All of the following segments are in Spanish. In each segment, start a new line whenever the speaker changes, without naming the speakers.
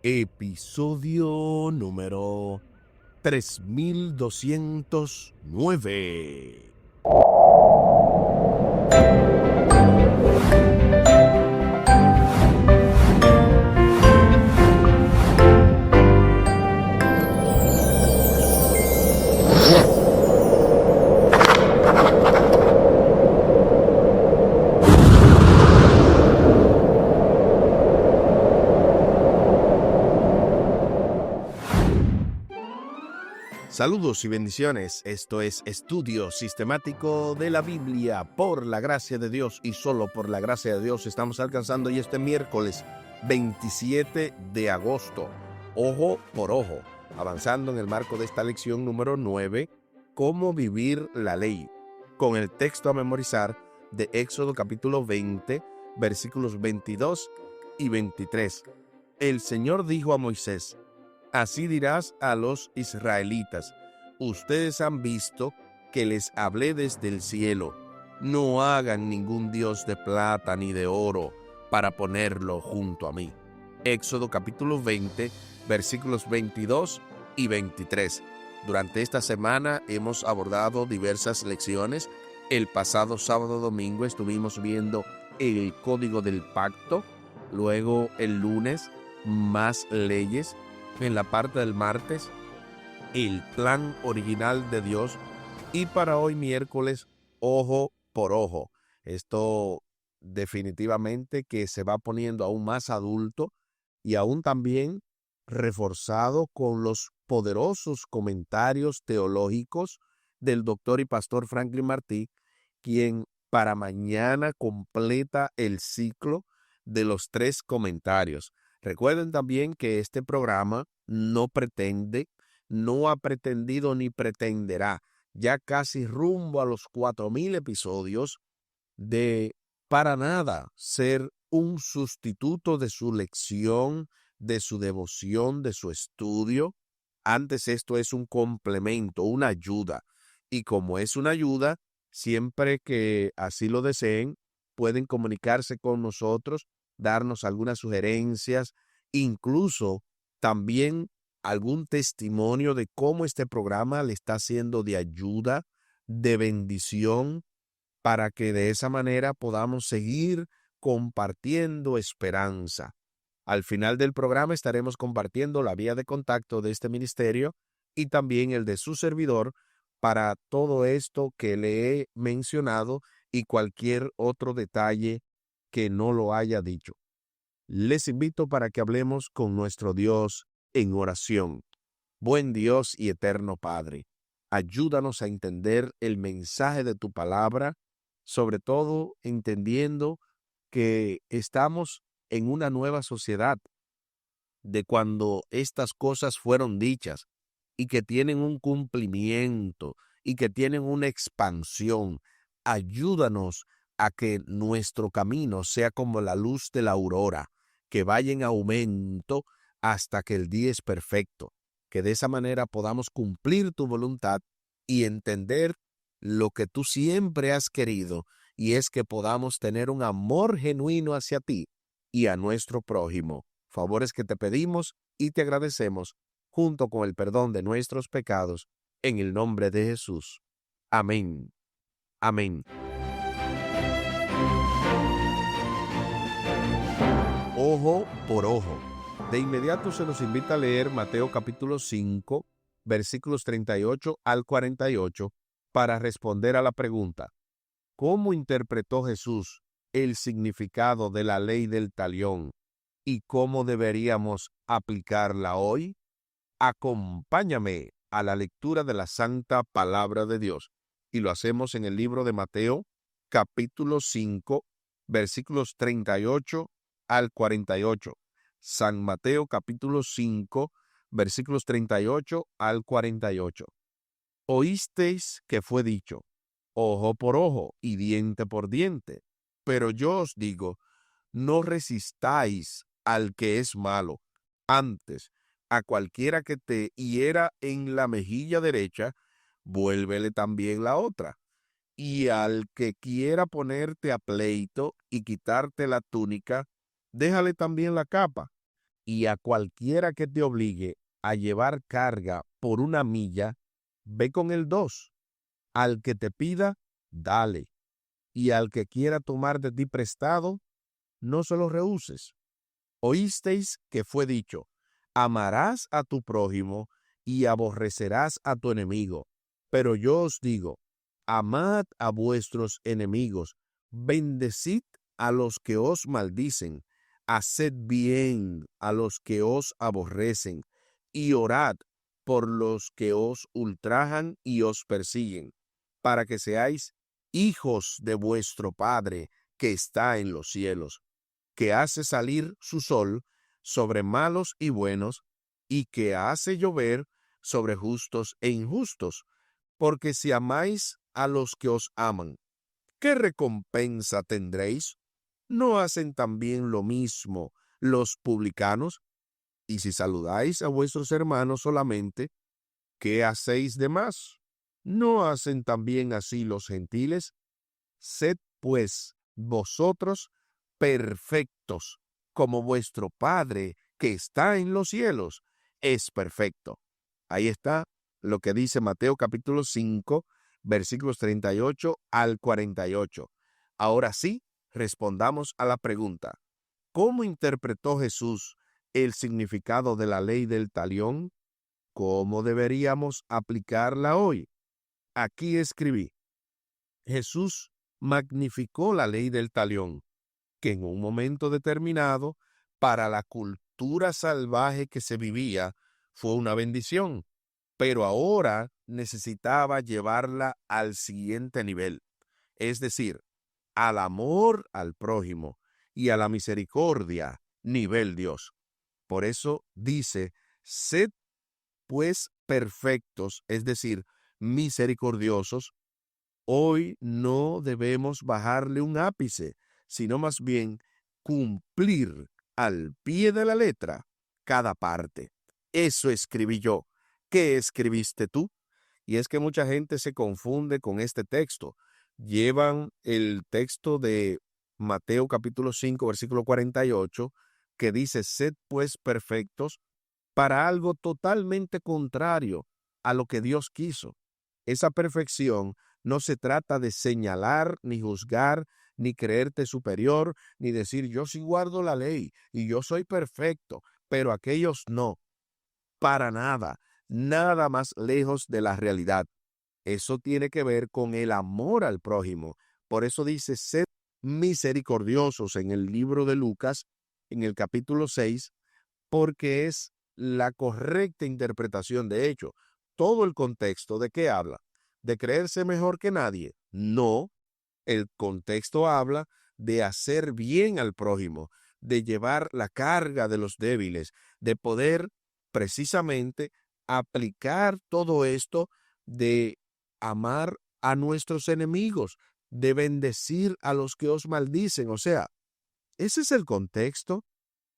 Episodio número 3209. Saludos y bendiciones. Esto es Estudio Sistemático de la Biblia. Por la gracia de Dios y solo por la gracia de Dios estamos alcanzando y este miércoles 27 de agosto, ojo por ojo, avanzando en el marco de esta lección número 9, cómo vivir la ley, con el texto a memorizar de Éxodo capítulo 20, versículos 22 y 23. El Señor dijo a Moisés: así dirás a los israelitas: ustedes han visto que les hablé desde el cielo. No hagan ningún dios de plata ni de oro para ponerlo junto a mí. Éxodo capítulo 20, versículos 22 y 23. Durante esta semana hemos abordado diversas lecciones. El pasado sábado domingo estuvimos viendo el código del pacto. Luego el lunes, más leyes. En la parte del martes, el plan original de Dios. Y para hoy miércoles, ojo por ojo. Esto definitivamente que se va poniendo aún más adulto y aún también reforzado con los poderosos comentarios teológicos del doctor y pastor Franklin Martí, quien para mañana completa el ciclo de los 3 comentarios. Recuerden también que este programa no pretende, no ha pretendido ni pretenderá, ya casi rumbo a los 4,000 episodios, de para nada ser un sustituto de su lección, de su devoción, de su estudio. Antes esto es un complemento, una ayuda. Y como es una ayuda, siempre que así lo deseen, pueden comunicarse con nosotros, darnos algunas sugerencias, incluso también algún testimonio de cómo este programa le está siendo de ayuda, de bendición, para que de esa manera podamos seguir compartiendo esperanza. Al final del programa estaremos compartiendo la vía de contacto de este ministerio y también el de su servidor para todo esto que le he mencionado y cualquier otro detalle que no lo haya dicho. Les invito para que hablemos con nuestro Dios en oración. Buen Dios y eterno Padre, ayúdanos a entender el mensaje de tu palabra, sobre todo entendiendo que estamos en una nueva sociedad de cuando estas cosas fueron dichas y que tienen un cumplimiento y que tienen una expansión. Ayúdanos a que nuestro camino sea como la luz de la aurora, que vaya en aumento hasta que el día es perfecto, que de esa manera podamos cumplir tu voluntad y entender lo que tú siempre has querido, y es que podamos tener un amor genuino hacia ti y a nuestro prójimo. Favores que te pedimos y te agradecemos, junto con el perdón de nuestros pecados, en el nombre de Jesús. Amén. Amén. Ojo por ojo. De inmediato se nos invita a leer Mateo capítulo 5, versículos 38 al 48, para responder a la pregunta: ¿cómo interpretó Jesús el significado de la ley del talión y cómo deberíamos aplicarla hoy? Acompáñame a la lectura de la Santa Palabra de Dios. Y lo hacemos en el libro de Mateo, capítulo 5, versículos 38 al 48. San Mateo, capítulo 5, versículos 38 al 48. Oísteis que fue dicho: ojo por ojo y diente por diente. Pero yo os digo, no resistáis al que es malo. Antes, a cualquiera que te hiera en la mejilla derecha, vuélvele también la otra. Y al que quiera ponerte a pleito y quitarte la túnica, déjale también la capa. y a cualquiera que te obligue a llevar carga por 1 milla, ve con el 2. Al que te pida, dale, y al que quiera tomar de ti prestado, no se lo rehuses. Oísteis que fue dicho: amarás a tu prójimo y aborrecerás a tu enemigo. Pero yo os digo, amad a vuestros enemigos, bendecid a los que os maldicen, haced bien a los que os aborrecen, y orad por los que os ultrajan y os persiguen, para que seáis hijos de vuestro Padre que está en los cielos, que hace salir su sol sobre malos y buenos, y que hace llover sobre justos e injustos. Porque si amáis a los que os aman, ¿qué recompensa tendréis? ¿No hacen también lo mismo los publicanos? Y si saludáis a vuestros hermanos solamente, ¿qué hacéis de más? ¿No hacen también así los gentiles? Sed, pues, vosotros perfectos, como vuestro Padre que está en los cielos es perfecto. Ahí está lo que dice Mateo capítulo 5, versículos 38 al 48. Ahora sí, respondamos a la pregunta: ¿cómo interpretó Jesús el significado de la ley del talión? ¿Cómo deberíamos aplicarla hoy? Aquí escribí: Jesús magnificó la ley del talión, que en un momento determinado, para la cultura salvaje que se vivía, fue una bendición, pero ahora necesitaba llevarla al siguiente nivel, es decir, al amor al prójimo y a la misericordia, nivel Dios. Por eso dice: sed pues perfectos, es decir, misericordiosos. Hoy no debemos bajarle un ápice, sino más bien cumplir al pie de la letra cada parte. Eso escribí yo. ¿Qué escribiste tú? Y es que mucha gente se confunde con este texto. Llevan el texto de Mateo capítulo 5, versículo 48, que dice: sed pues perfectos, para algo totalmente contrario a lo que Dios quiso. Esa perfección no se trata de señalar, ni juzgar, ni creerte superior, ni decir yo sí guardo la ley y yo soy perfecto, pero aquellos no, para nada, nada más lejos de la realidad. Eso tiene que ver con el amor al prójimo. Por eso dice: sed misericordiosos en el libro de Lucas, en el capítulo 6, porque es la correcta interpretación. De hecho, todo el contexto, ¿de qué habla? ¿De creerse mejor que nadie? No, el contexto habla de hacer bien al prójimo, de llevar la carga de los débiles, de poder precisamente aplicar todo esto, de amar a nuestros enemigos, de bendecir a los que os maldicen. O sea, ese es el contexto.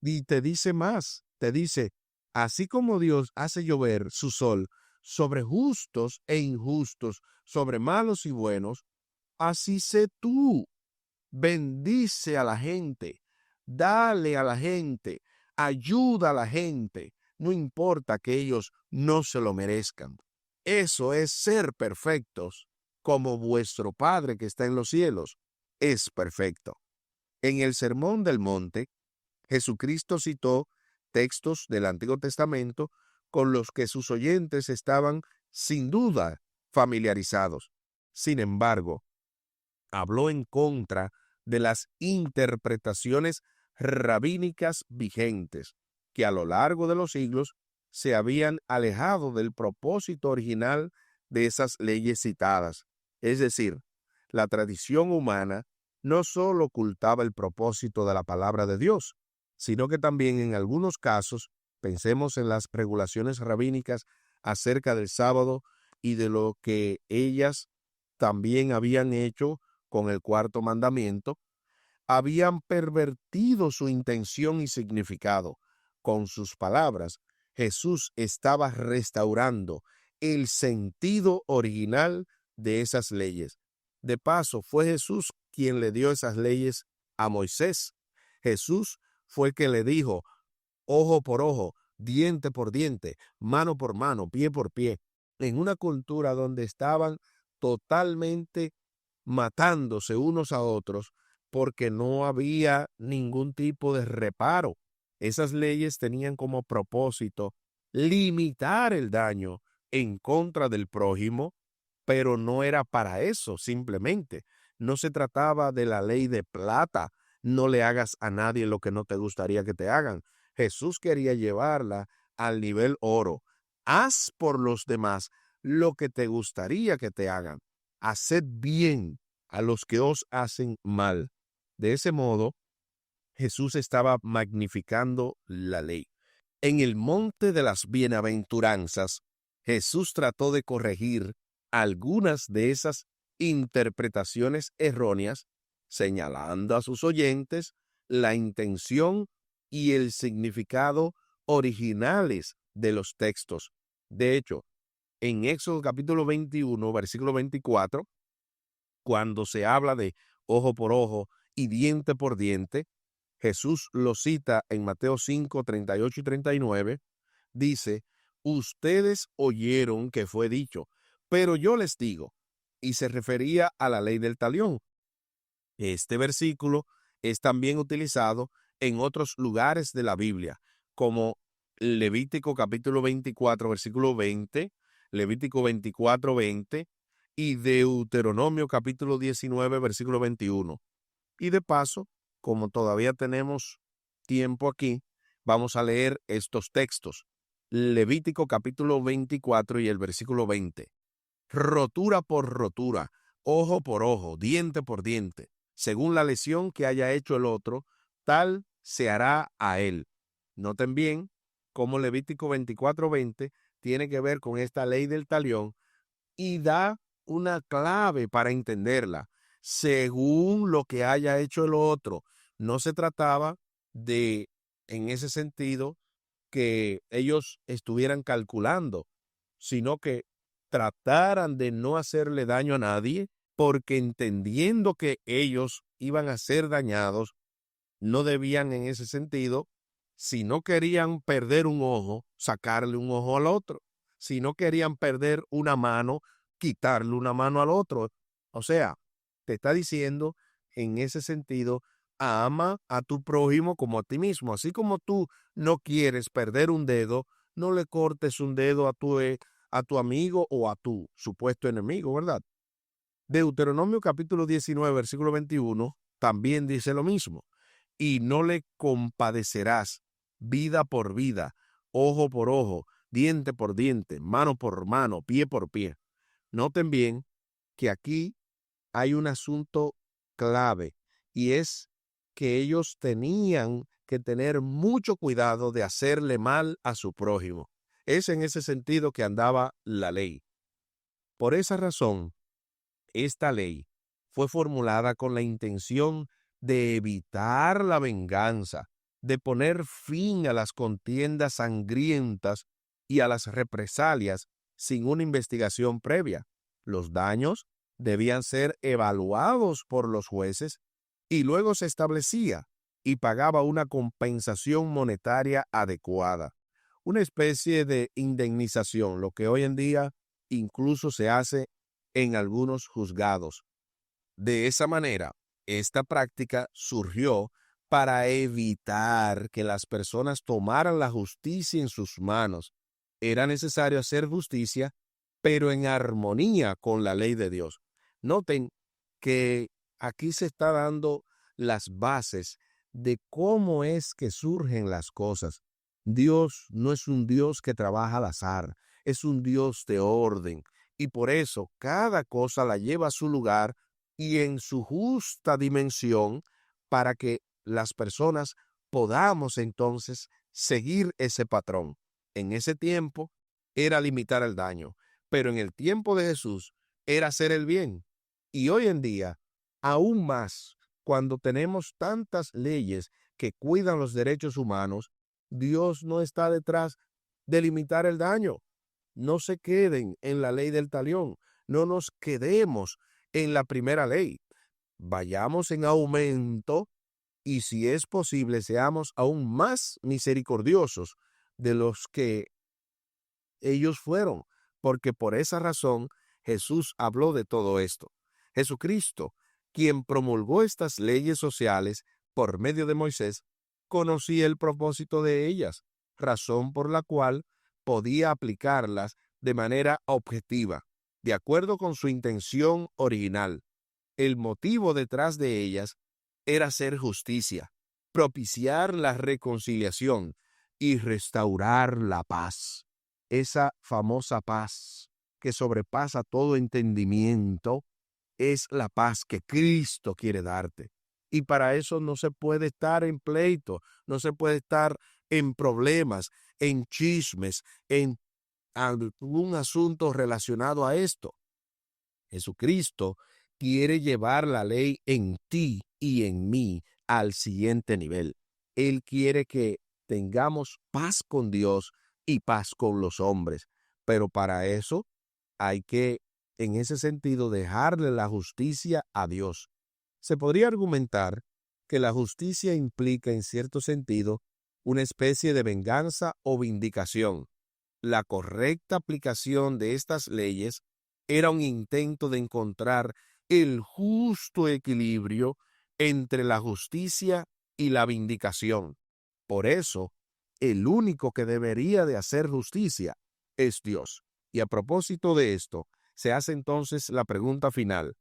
Y te dice más, te dice: así como Dios hace llover su sol sobre justos e injustos, sobre malos y buenos, así sé tú. Bendice a la gente, dale a la gente, ayuda a la gente, no importa que ellos no se lo merezcan. Eso es ser perfectos, como vuestro Padre que está en los cielos es perfecto. En el Sermón del Monte, Jesucristo citó textos del Antiguo Testamento con los que sus oyentes estaban sin duda familiarizados. Sin embargo, habló en contra de las interpretaciones rabínicas vigentes, que a lo largo de los siglos se habían alejado del propósito original de esas leyes citadas. Es decir, la tradición humana no solo ocultaba el propósito de la palabra de Dios, sino que también en algunos casos, pensemos en las regulaciones rabínicas acerca del sábado y de lo que ellas también habían hecho con el cuarto mandamiento, habían pervertido su intención y significado. Con sus palabras, Jesús estaba restaurando el sentido original de esas leyes. De paso, fue Jesús quien le dio esas leyes a Moisés. Jesús fue quien le dijo: ojo por ojo, diente por diente, mano por mano, pie por pie, en una cultura donde estaban totalmente matándose unos a otros porque no había ningún tipo de reparo. Esas leyes tenían como propósito limitar el daño en contra del prójimo, pero no era para eso simplemente. No se trataba de la ley de plata, no le hagas a nadie lo que no te gustaría que te hagan. Jesús quería llevarla al nivel oro. Haz por los demás lo que te gustaría que te hagan. Haced bien a los que os hacen mal. De ese modo, Jesús estaba magnificando la ley. En el monte de las bienaventuranzas, Jesús trató de corregir algunas de esas interpretaciones erróneas, señalando a sus oyentes la intención y el significado originales de los textos. De hecho, en Éxodo capítulo 21, versículo 24, cuando se habla de ojo por ojo y diente por diente, Jesús lo cita en Mateo 5, 38 y 39, dice, ustedes oyeron que fue dicho, pero yo les digo, y se refería a la ley del talión. Este versículo es también utilizado en otros lugares de la Biblia, como Levítico capítulo 24, versículo 20, Levítico 24, 20 y Deuteronomio capítulo 19, versículo 21. Y de paso, como todavía tenemos tiempo aquí, vamos a leer estos textos. Levítico capítulo 24 y el versículo 20. Rotura por rotura, ojo por ojo, diente por diente. Según la lesión que haya hecho el otro, tal se hará a él. Noten bien cómo Levítico 24:20 tiene que ver con esta ley del talión y da una clave para entenderla. Según lo que haya hecho el otro, no se trataba de, en ese sentido, que ellos estuvieran calculando, sino que trataran de no hacerle daño a nadie, porque entendiendo que ellos iban a ser dañados, no debían en ese sentido, si no querían perder un ojo, sacarle un ojo al otro. Si no querían perder una mano, quitarle una mano al otro. O sea, te está diciendo en ese sentido, ama a tu prójimo como a ti mismo. Así como tú no quieres perder un dedo, no le cortes un dedo a tu amigo o a tu supuesto enemigo, ¿verdad? Deuteronomio capítulo 19, versículo 21, también dice lo mismo. Y no le compadecerás vida por vida, ojo por ojo, diente por diente, mano por mano, pie por pie. Noten bien que aquí hay un asunto clave y es que ellos tenían que tener mucho cuidado de hacerle mal a su prójimo. Es en ese sentido que andaba la ley. Por esa razón, esta ley fue formulada con la intención de evitar la venganza, de poner fin a las contiendas sangrientas y a las represalias sin una investigación previa. Los daños debían ser evaluados por los jueces y luego se establecía y pagaba una compensación monetaria adecuada, una especie de indemnización, lo que hoy en día incluso se hace en algunos juzgados. De esa manera, esta práctica surgió para evitar que las personas tomaran la justicia en sus manos. Era necesario hacer justicia, pero en armonía con la ley de Dios. Noten que aquí se está dando las bases de cómo es que surgen las cosas. Dios no es un Dios que trabaja al azar, es un Dios de orden. Y por eso cada cosa la lleva a su lugar y en su justa dimensión para que las personas podamos entonces seguir ese patrón. En ese tiempo era limitar el daño, pero en el tiempo de Jesús era hacer el bien. Y hoy en día, aún más, cuando tenemos tantas leyes que cuidan los derechos humanos, Dios no está detrás de limitar el daño. No se queden en la ley del talión, no nos quedemos en la primera ley. Vayamos en aumento y si es posible, seamos aún más misericordiosos de los que ellos fueron, porque por esa razón Jesús habló de todo esto. Jesucristo, quien promulgó estas leyes sociales por medio de Moisés, conocía el propósito de ellas, razón por la cual podía aplicarlas de manera objetiva, de acuerdo con su intención original. El motivo detrás de ellas era hacer justicia, propiciar la reconciliación y restaurar la paz. Esa famosa paz que sobrepasa todo entendimiento es la paz que Cristo quiere darte. Y para eso no se puede estar en pleito, no se puede estar en problemas, en chismes, en algún asunto relacionado a esto. Jesucristo quiere llevar la ley en ti y en mí al siguiente nivel. Él quiere que tengamos paz con Dios y paz con los hombres. Pero para eso hay que, en ese sentido, dejarle la justicia a Dios. Se podría argumentar que la justicia implica, en cierto sentido, una especie de venganza o vindicación. La correcta aplicación de estas leyes era un intento de encontrar el justo equilibrio entre la justicia y la vindicación. Por eso, el único que debería de hacer justicia es Dios. Y a propósito de esto, se hace entonces la pregunta final: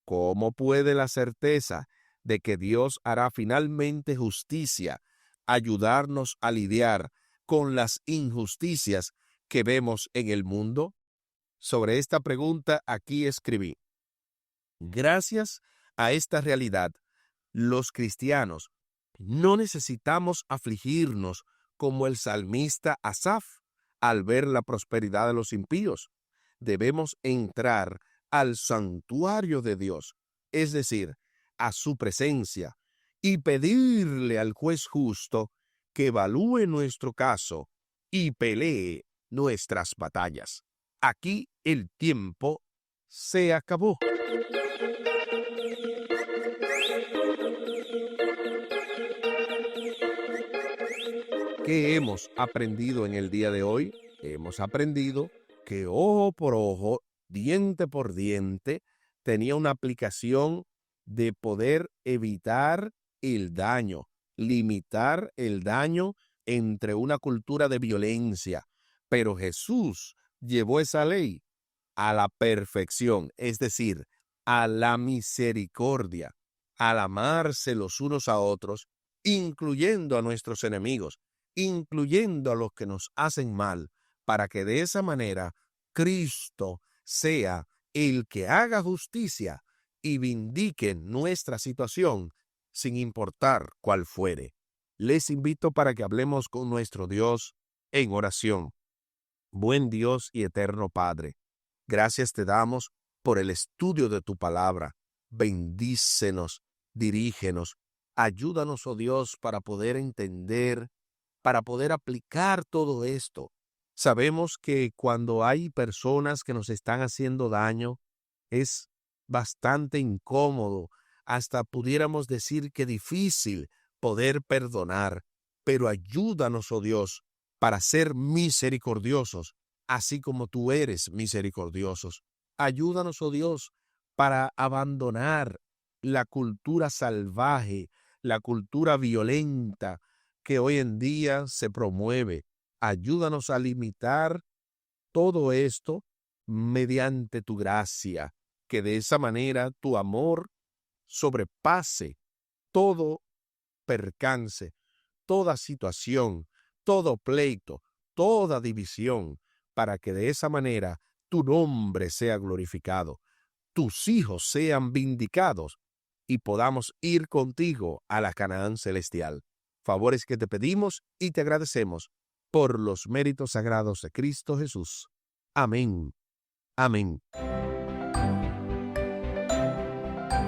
¿cómo puede la certeza de que Dios hará finalmente justicia ayudarnos a lidiar con las injusticias que vemos en el mundo? Sobre esta pregunta aquí escribí: gracias a esta realidad, los cristianos no necesitamos afligirnos como el salmista Asaf al ver la prosperidad de los impíos. Debemos entrar al santuario de Dios, es decir, a su presencia, y pedirle al juez justo que evalúe nuestro caso y pelee nuestras batallas. Aquí el tiempo se acabó. ¿Qué hemos aprendido en el día de hoy? Hemos aprendido que ojo por ojo, diente por diente, tenía una aplicación de poder evitar el daño, limitar el daño entre una cultura de violencia. Pero Jesús llevó esa ley a la perfección, es decir, a la misericordia, al amarse los unos a otros, incluyendo a nuestros enemigos, incluyendo a los que nos hacen mal, para que de esa manera Cristo sea el que haga justicia y vindique nuestra situación sin importar cuál fuere. Les invito para que hablemos con nuestro Dios en oración. Buen Dios y eterno Padre, gracias te damos por el estudio de tu palabra. Bendícenos, dirígenos, ayúdanos, oh Dios, para poder entender, para poder aplicar todo esto. Sabemos que cuando hay personas que nos están haciendo daño, es bastante incómodo, hasta pudiéramos decir que difícil poder perdonar, pero ayúdanos, oh Dios, para ser misericordiosos, así como tú eres misericordiosos. Ayúdanos, oh Dios, para abandonar la cultura salvaje, la cultura violenta que hoy en día se promueve. Ayúdanos a limitar todo esto mediante tu gracia, que de esa manera tu amor sobrepase todo percance, toda situación, todo pleito, toda división, para que de esa manera tu nombre sea glorificado, tus hijos sean vindicados y podamos ir contigo a la Canaán celestial. Favores que te pedimos y te agradecemos por los méritos sagrados de Cristo Jesús. Amén. Amén.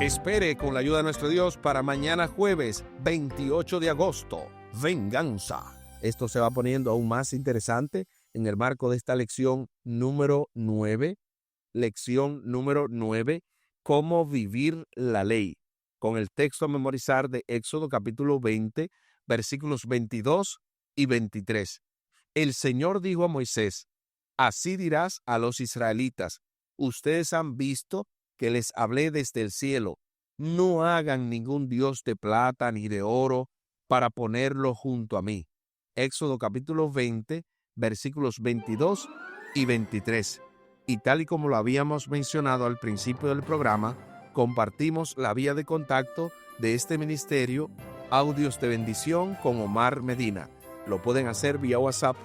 Espere con la ayuda de nuestro Dios para mañana jueves 28 de agosto. Venganza. Esto se va poniendo aún más interesante en el marco de esta lección número 9. Lección número 9. Cómo vivir la ley. con el texto a memorizar de Éxodo capítulo 20, versículos 22 y 23. El Señor dijo a Moisés: así dirás a los israelitas: ustedes han visto que les hablé desde el cielo. No hagan ningún dios de plata ni de oro para ponerlo junto a mí. Éxodo capítulo 20, versículos 22 y 23. Y tal y como lo habíamos mencionado al principio del programa, compartimos la vía de contacto de este ministerio, Audios de Bendición con Omar Medina. Lo pueden hacer vía WhatsApp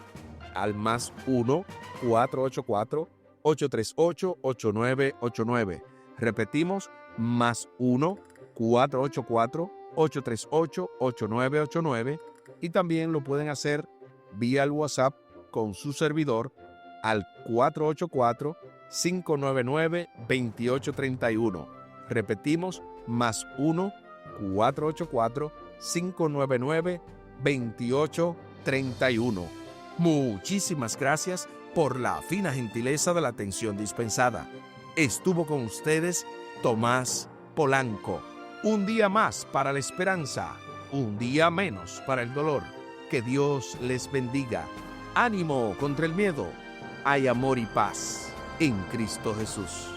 al más 1-484-838-8989. Repetimos, más 1-484-838-8989. Y también lo pueden hacer vía el WhatsApp con su servidor al 484-599-2831. Repetimos, más 1-484-599-2831. Muchísimas gracias por la fina gentileza de la atención dispensada. Estuvo con ustedes Tomás Polanco. Un día más para la esperanza, un día menos para el dolor. Que Dios les bendiga. Ánimo contra el miedo. Hay amor y paz en Cristo Jesús.